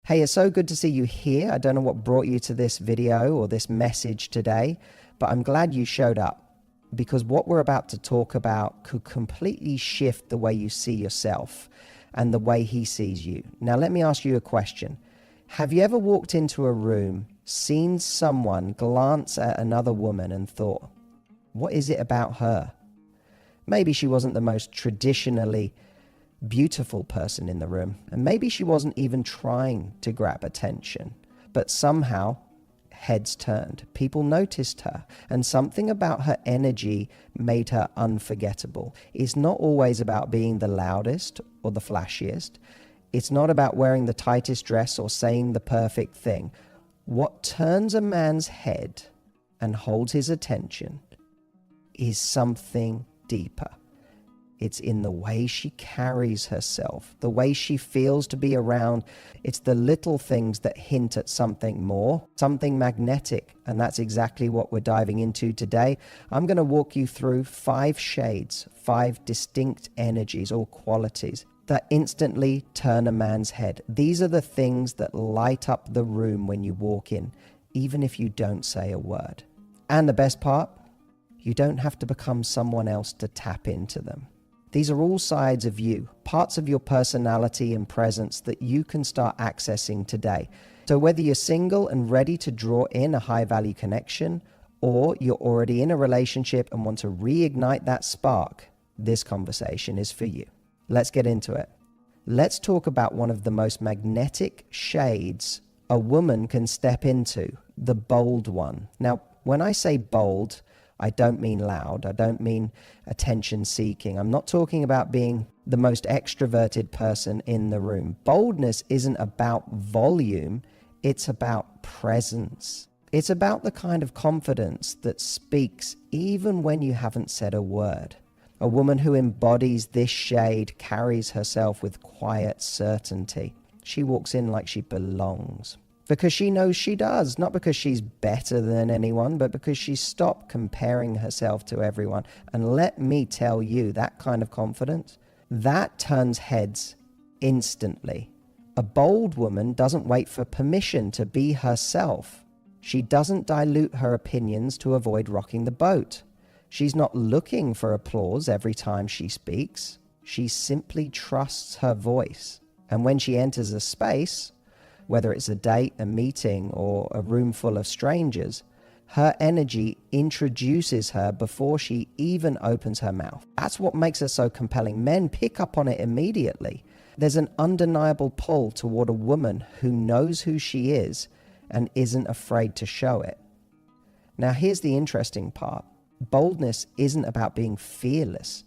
Hey, it's so good to see you here. I don't know what brought you to this video or this message today, but I'm glad you showed up, because what we're about to talk about could completely shift the way you see yourself and the way he sees you. Now, let me ask you a question. Have you ever walked into a room, seen someone glance at another woman and thought, what is it about her? Maybe she wasn't the most traditionally beautiful person in the room, and maybe she wasn't even trying to grab attention, but somehow heads turned. People noticed her, and something about her energy made her unforgettable. It's not always about being the loudest or the flashiest. It's not about wearing the tightest dress or saying the perfect thing. What turns a man's head and holds his attention is something deeper. It's in the way she carries herself, the way she feels to be around. It's the little things that hint at something more, something magnetic. And that's exactly what we're diving into today. I'm going to walk you through 5 shades, 5 distinct energies or qualities that instantly turn a man's head. These are the things that light up the room when you walk in, even if you don't say a word. And the best part, you don't have to become someone else to tap into them. These are all sides of you, parts of your personality and presence that you can start accessing today. So whether you're single and ready to draw in a high-value connection, or you're already in a relationship and want to reignite that spark, this conversation is for you. Let's get into it. Let's talk about one of the most magnetic shades a woman can step into, the bold one. Now, when I say bold, I don't mean loud. I don't mean attention seeking. I'm not talking about being the most extroverted person in the room. Boldness isn't about volume. It's about presence. It's about the kind of confidence that speaks even when you haven't said a word. A woman who embodies this shade carries herself with quiet certainty. She walks in like she belongs. Because she knows she does, not because she's better than anyone, but because she's stopped comparing herself to everyone. And let me tell you, that kind of confidence, that turns heads instantly. A bold woman doesn't wait for permission to be herself. She doesn't dilute her opinions to avoid rocking the boat. She's not looking for applause every time she speaks. She simply trusts her voice. And when she enters a space, whether it's a date, a meeting, or a room full of strangers, her energy introduces her before she even opens her mouth. That's what makes her so compelling. Men pick up on it immediately. There's an undeniable pull toward a woman who knows who she is and isn't afraid to show it. Now, here's the interesting part. Boldness isn't about being fearless.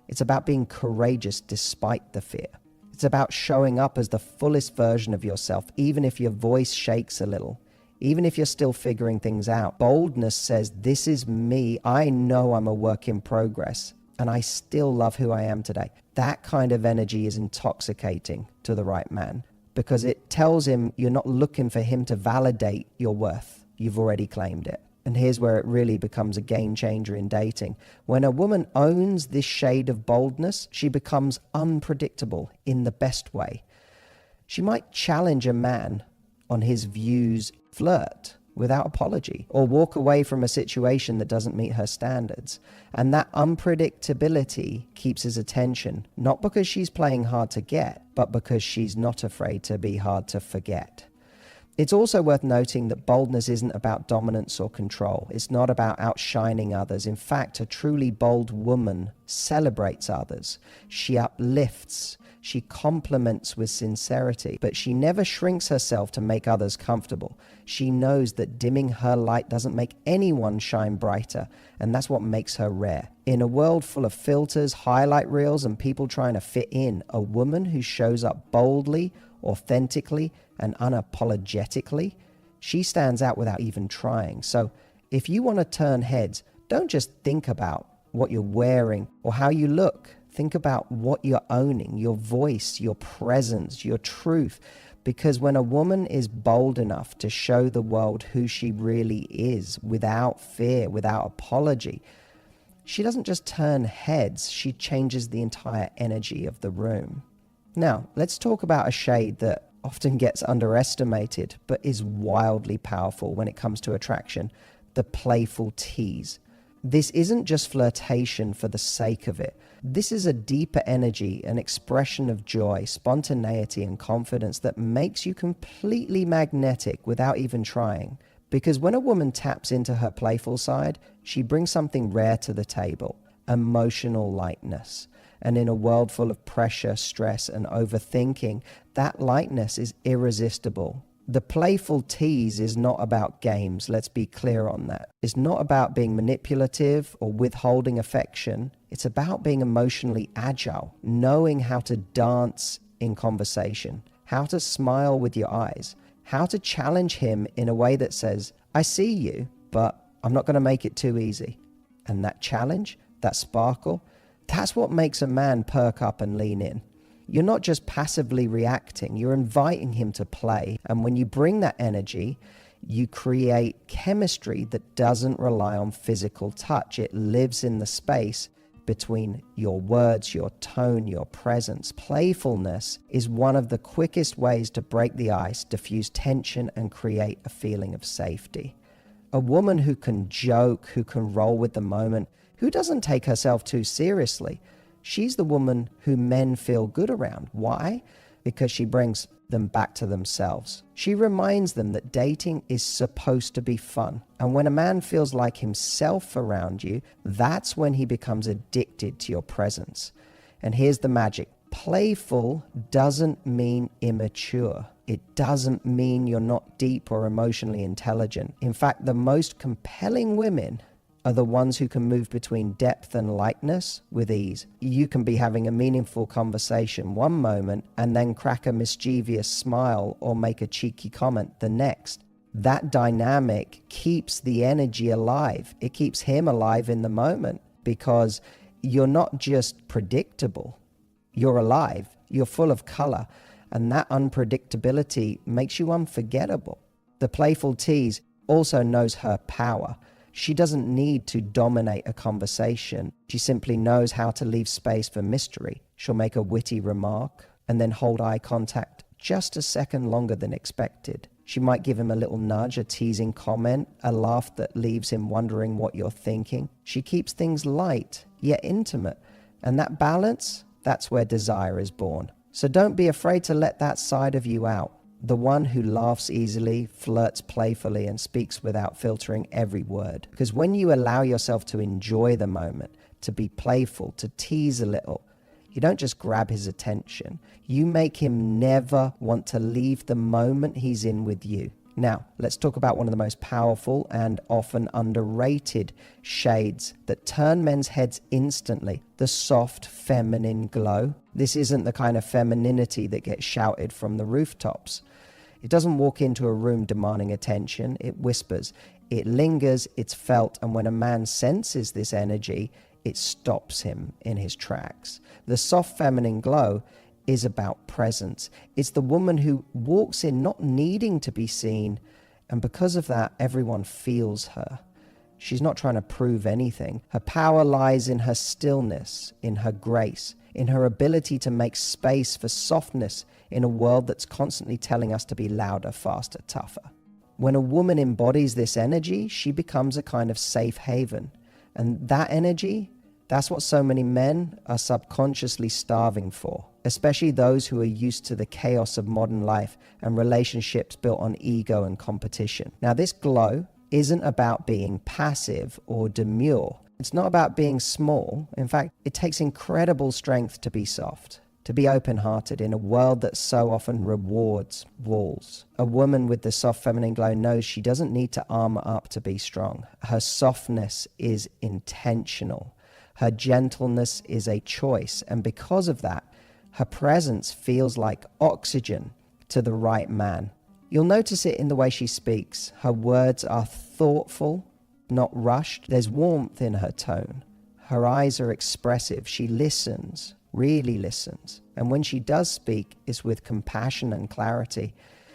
It's about being courageous despite the fear. It's about showing up as the fullest version of yourself, even if your voice shakes a little, even if you're still figuring things out. Boldness says, this is me. I know I'm a work in progress, and I still love who I am today. That kind of energy is intoxicating to the right man, because it tells him you're not looking for him to validate your worth. You've already claimed it. And here's where it really becomes a game changer in dating. When a woman owns this shade of boldness, she becomes unpredictable in the best way. She might challenge a man on his views, flirt without apology, or walk away from a situation that doesn't meet her standards. And that unpredictability keeps his attention, not because she's playing hard to get, but because she's not afraid to be hard to forget. It's also worth noting that boldness isn't about dominance or control. It's not about outshining others. In fact, a truly bold woman celebrates others. She uplifts. She compliments with sincerity, but she never shrinks herself to make others comfortable. She knows that dimming her light doesn't make anyone shine brighter, and that's what makes her rare. In a world full of filters, highlight reels, and people trying to fit in, a woman who shows up boldly, authentically, and unapologetically, she stands out without even trying. So if you want to turn heads, don't just think about what you're wearing or how you look. Think about what you're owning, your voice, your presence, your truth. Because when a woman is bold enough to show the world who she really is without fear, without apology, she doesn't just turn heads, she changes the entire energy of the room. Now, let's talk about a shade that often gets underestimated, but is wildly powerful when it comes to attraction: the playful tease. This isn't just flirtation for the sake of it. This is a deeper energy, an expression of joy, spontaneity, and confidence that makes you completely magnetic without even trying. Because when a woman taps into her playful side, she brings something rare to the table: emotional lightness. And in a world full of pressure, stress, and overthinking, that lightness is irresistible. The playful tease is not about games, let's be clear on that. It's not about being manipulative or withholding affection. It's about being emotionally agile, knowing how to dance in conversation, how to smile with your eyes, how to challenge him in a way that says, I see you, but I'm not going to make it too easy. And that challenge, that sparkle, that's what makes a man perk up and lean in. You're not just passively reacting, you're inviting him to play. And when you bring that energy, you create chemistry that doesn't rely on physical touch. It lives in the space between your words, your tone, your presence. Playfulness is one of the quickest ways to break the ice, diffuse tension, and create a feeling of safety. A woman who can joke, who can roll with the moment, who doesn't take herself too seriously, she's the woman who men feel good around. Why? Because she brings them back to themselves. She reminds them that dating is supposed to be fun. And when a man feels like himself around you, that's when he becomes addicted to your presence. And here's the magic. Playful doesn't mean immature. It doesn't mean you're not deep or emotionally intelligent. In fact, the most compelling women are the ones who can move between depth and lightness with ease. You can be having a meaningful conversation one moment and then crack a mischievous smile or make a cheeky comment the next. That dynamic keeps the energy alive. It keeps him alive in the moment because you're not just predictable. You're alive. You're full of color. And that unpredictability makes you unforgettable. The playful tease also knows her power. She doesn't need to dominate a conversation. She simply knows how to leave space for mystery. She'll make a witty remark and then hold eye contact just a second longer than expected. She might give him a little nudge, a teasing comment, a laugh that leaves him wondering what you're thinking. She keeps things light, yet intimate. And that balance, that's where desire is born. So don't be afraid to let that side of you out. The one who laughs easily, flirts playfully, and speaks without filtering every word. Because when you allow yourself to enjoy the moment, to be playful, to tease a little, you don't just grab his attention. You make him never want to leave the moment he's in with you. Now, let's talk about one of the most powerful and often underrated shades that turn men's heads instantly: the soft, feminine glow. This isn't the kind of femininity that gets shouted from the rooftops. It doesn't walk into a room demanding attention. It whispers. It lingers. It's felt. And when a man senses this energy, it stops him in his tracks. The soft, feminine glow is about presence. It's the woman who walks in not needing to be seen, and because of that, everyone feels her. She's not trying to prove anything. Her power lies in her stillness, in her grace, in her ability to make space for softness in a world that's constantly telling us to be louder, faster, tougher. When a woman embodies this energy, she becomes a kind of safe haven. And that energy, that's what so many men are subconsciously starving for, especially those who are used to the chaos of modern life and relationships built on ego and competition. Now, this glow isn't about being passive or demure. It's not about being small. In fact, it takes incredible strength to be soft, to be open-hearted in a world that so often rewards walls. A woman with the soft feminine glow knows she doesn't need to armor up to be strong. Her softness is intentional. Her gentleness is a choice. And because of that, her presence feels like oxygen to the right man. You'll notice it in the way she speaks. Her words are thoughtful, not rushed. There's warmth in her tone. Her eyes are expressive. She listens, really listens. And when she does speak, it's with compassion and clarity.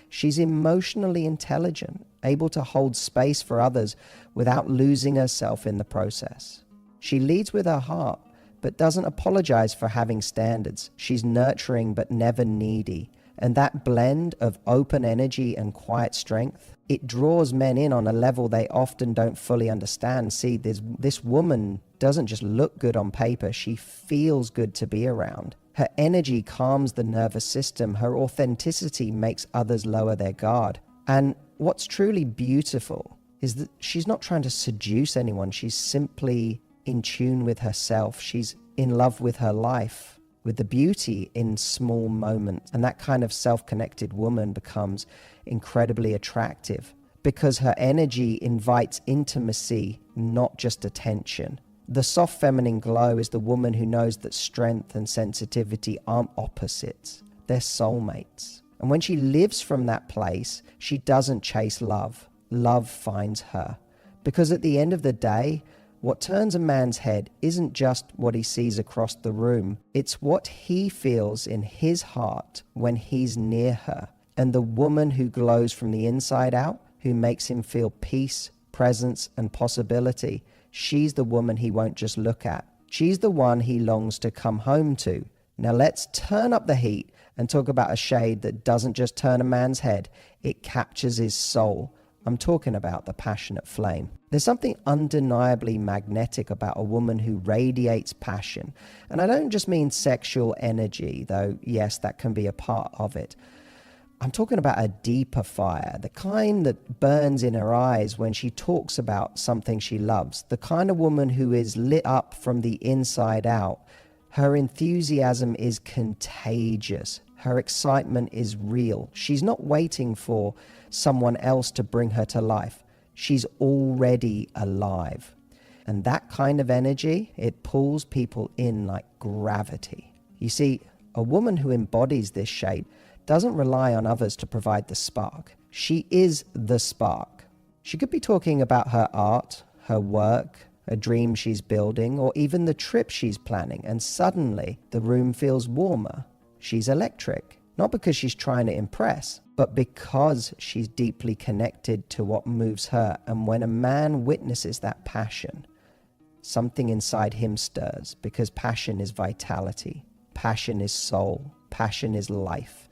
She's emotionally intelligent, able to hold space for others without losing herself in the process. She leads with her heart, but doesn't apologize for having standards. She's nurturing but never needy. And that blend of open energy and quiet strength, it draws men in on a level they often don't fully understand. See, this woman doesn't just look good on paper, she feels good to be around. Her energy calms the nervous system. Her authenticity makes others lower their guard. And what's truly beautiful is that she's not trying to seduce anyone. She's simply in tune with herself. She's in love with her life, with the beauty in small moments. And that kind of self-connected woman becomes incredibly attractive because her energy invites intimacy, not just attention. The soft feminine glow is the woman who knows that strength and sensitivity aren't opposites. They're soulmates. And when she lives from that place, she doesn't chase love. Love finds her. Because at the end of the day, what turns a man's head isn't just what he sees across the room. It's what he feels in his heart when he's near her. And the woman who glows from the inside out, who makes him feel peace, presence, and possibility, she's the woman he won't just look at. She's the one he longs to come home to. Now let's turn up the heat and talk about a shade that doesn't just turn a man's head, it captures his soul. I'm talking about the passionate flame. There's something undeniably magnetic about a woman who radiates passion. And I don't just mean sexual energy, though yes, that can be a part of it. I'm talking about a deeper fire, the kind that burns in her eyes when she talks about something she loves, the kind of woman who is lit up from the inside out. Her enthusiasm is contagious. Her excitement is real. She's not waiting for someone else to bring her to life. She's already alive. And that kind of energy, it pulls people in like gravity. You see, a woman who embodies this shade doesn't rely on others to provide the spark. She is the spark. She could be talking about her art, her work, a dream she's building, or even the trip she's planning, and suddenly the room feels warmer. She's electric, not because she's trying to impress, but because she's deeply connected to what moves her. And when a man witnesses that passion, something inside him stirs, because passion is vitality, passion is soul, passion is life.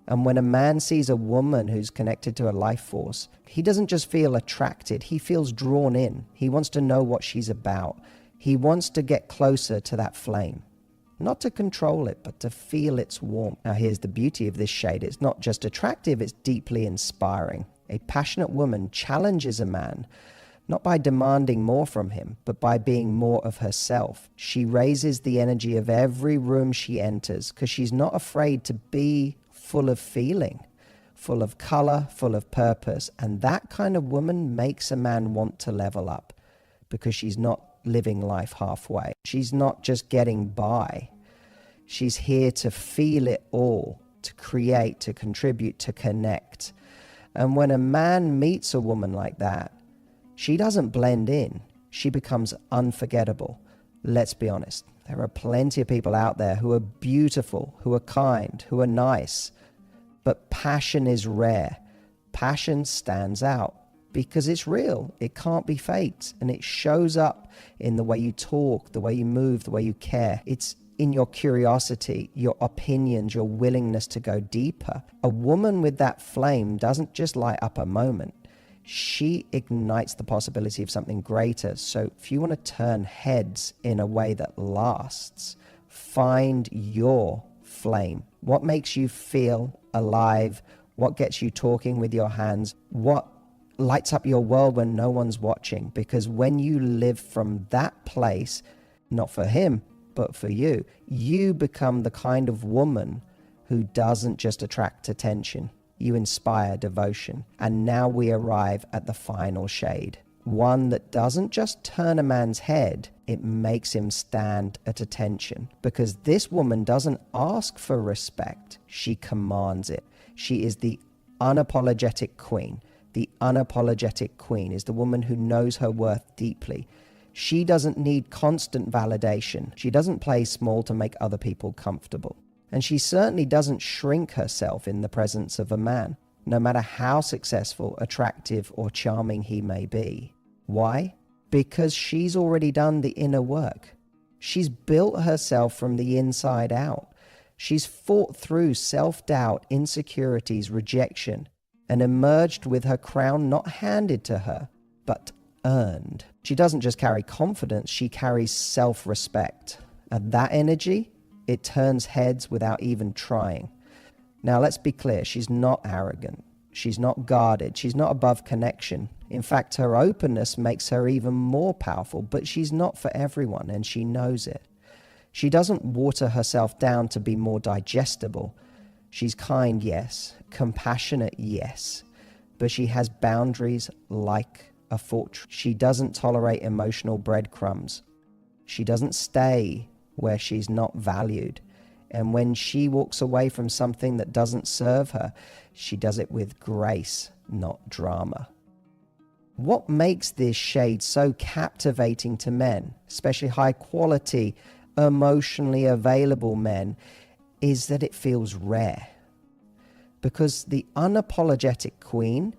And when a man sees a woman who's connected to a life force, he doesn't just feel attracted, he feels drawn in. He wants to know what she's about. He wants to get closer to that flame. Not to control it, but to feel its warmth. Now here's the beauty of this shade. It's not just attractive, it's deeply inspiring. A passionate woman challenges a man, not by demanding more from him, but by being more of herself. She raises the energy of every room she enters because she's not afraid to be full of feeling, full of color, full of purpose. And that kind of woman makes a man want to level up because she's not living life halfway. She's not just getting by. She's here to feel it all, to create, to contribute, to connect. And when a man meets a woman like that, she doesn't blend in. She becomes unforgettable. Let's be honest. There are plenty of people out there who are beautiful, who are kind, who are nice. But passion is rare. Passion stands out because it's real. It can't be faked. And it shows up in the way you talk, the way you move, the way you care. It's in your curiosity, your opinions, your willingness to go deeper. A woman with that flame doesn't just light up a moment. She ignites the possibility of something greater. So if you want to turn heads in a way that lasts, find your flame. What makes you feel alive? What gets you talking with your hands? What lights up your world when no one's watching? Because when you live from that place, not for him, but for you, you become the kind of woman who doesn't just attract attention. You inspire devotion. And now we arrive at the final shade. One that doesn't just turn a man's head, it makes him stand at attention. Because this woman doesn't ask for respect, she commands it. She is the unapologetic queen. The unapologetic queen is the woman who knows her worth deeply. She doesn't need constant validation. She doesn't play small to make other people comfortable. And she certainly doesn't shrink herself in the presence of a man, no matter how successful, attractive, or charming he may be. Why? Because she's already done the inner work. She's built herself from the inside out. She's fought through self-doubt, insecurities, rejection, and emerged with her crown not handed to her, but earned. She doesn't just carry confidence, she carries self-respect. And that energy, it turns heads without even trying. Now let's be clear, she's not arrogant. She's not guarded. She's not above connection. In fact, her openness makes her even more powerful, but she's not for everyone, and she knows it. She doesn't water herself down to be more digestible. She's kind, yes. Compassionate, yes. But she has boundaries like a fortress. She doesn't tolerate emotional breadcrumbs. She doesn't stay where she's not valued. And when she walks away from something that doesn't serve her, she does it with grace, not drama. What makes this shade so captivating to men, especially high quality, emotionally available men, is that it feels rare. Because the unapologetic queen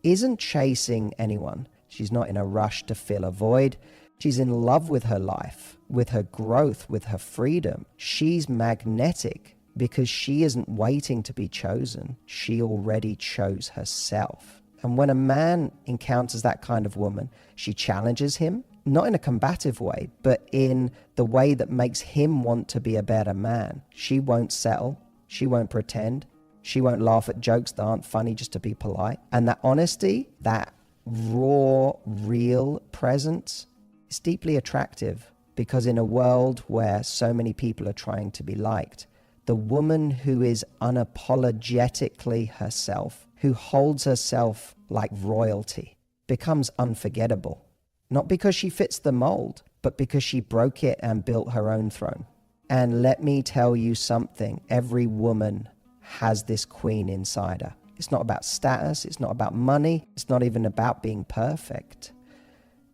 isn't chasing anyone. She's not in a rush to fill a void. She's in love with her life, with her growth, with her freedom. She's magnetic because she isn't waiting to be chosen. She already chose herself. And when a man encounters that kind of woman, she challenges him, not in a combative way, but in the way that makes him want to be a better man. She won't settle. She won't pretend. She won't laugh at jokes that aren't funny just to be polite. And that honesty, that raw, real presence, is deeply attractive, because in a world where so many people are trying to be liked, the woman who is unapologetically herself, who holds herself like royalty, becomes unforgettable. Not because she fits the mold, but because she broke it and built her own throne. And let me tell you something, every woman has this queen inside her. It's not about status, it's not about money, it's not even about being perfect.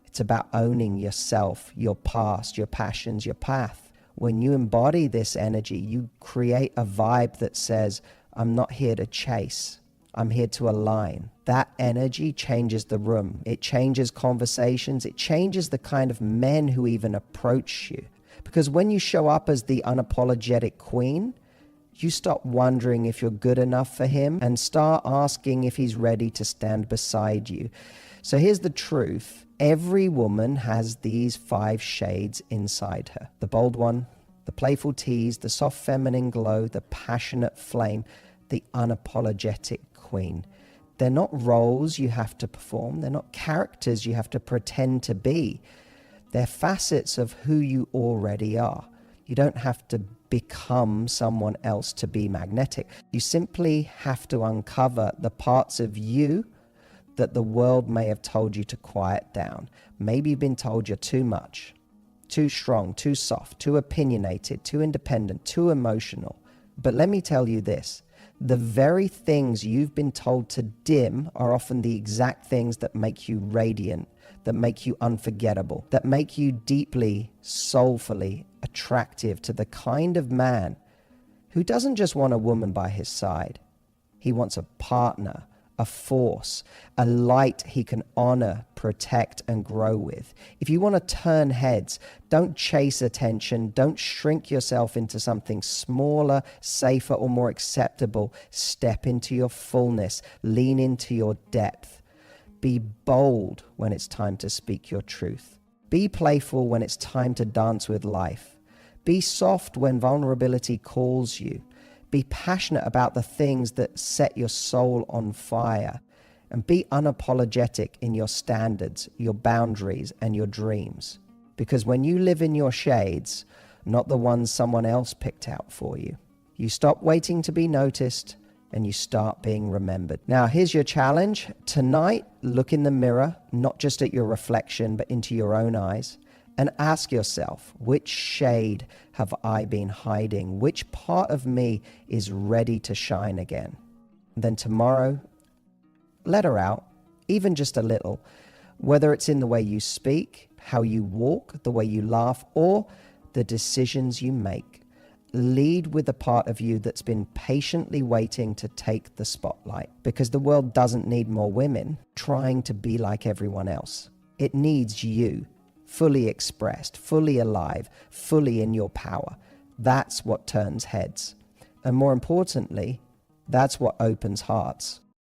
It's about owning yourself, your past, your passions, your path. When you embody this energy, you create a vibe that says, I'm not here to chase, I'm here to align. That energy changes the room. It changes conversations. It changes the kind of men who even approach you. Because when you show up as the unapologetic queen, you stop wondering if you're good enough for him and start asking if he's ready to stand beside you. So here's the truth. Every woman has these 5 shades inside her. The bold one, the playful tease, the soft feminine glow, the passionate flame, the unapologetic queen. They're not roles you have to perform. They're not characters you have to pretend to be. They're facets of who you already are. You don't have to become someone else to be magnetic. You simply have to uncover the parts of you that the world may have told you to quiet down. Maybe you've been told you're too much, too strong, too soft, too opinionated, too independent, too emotional. But let me tell you this, the very things you've been told to dim are often the exact things that make you radiant, that make you unforgettable, that make you deeply, soulfully attractive to the kind of man who doesn't just want a woman by his side. He wants a partner, a force, a light he can honor, protect, and grow with. If you want to turn heads, don't chase attention. Don't shrink yourself into something smaller, safer, or more acceptable. Step into your fullness. Lean into your depth. Be bold when it's time to speak your truth. Be playful when it's time to dance with life. Be soft when vulnerability calls you. Be passionate about the things that set your soul on fire. And be unapologetic in your standards, your boundaries, and your dreams. Because when you live in your shades, not the ones someone else picked out for you, you stop waiting to be noticed and you start being remembered. Now, here's your challenge. Tonight, look in the mirror, not just at your reflection, but into your own eyes. And ask yourself, which shade have I been hiding? Which part of me is ready to shine again? And then tomorrow, let her out, even just a little, whether it's in the way you speak, how you walk, the way you laugh, or the decisions you make. Lead with the part of you that's been patiently waiting to take the spotlight, because the world doesn't need more women trying to be like everyone else. It needs you. Fully expressed, fully alive, fully in your power. That's what turns heads. And more importantly, that's what opens hearts.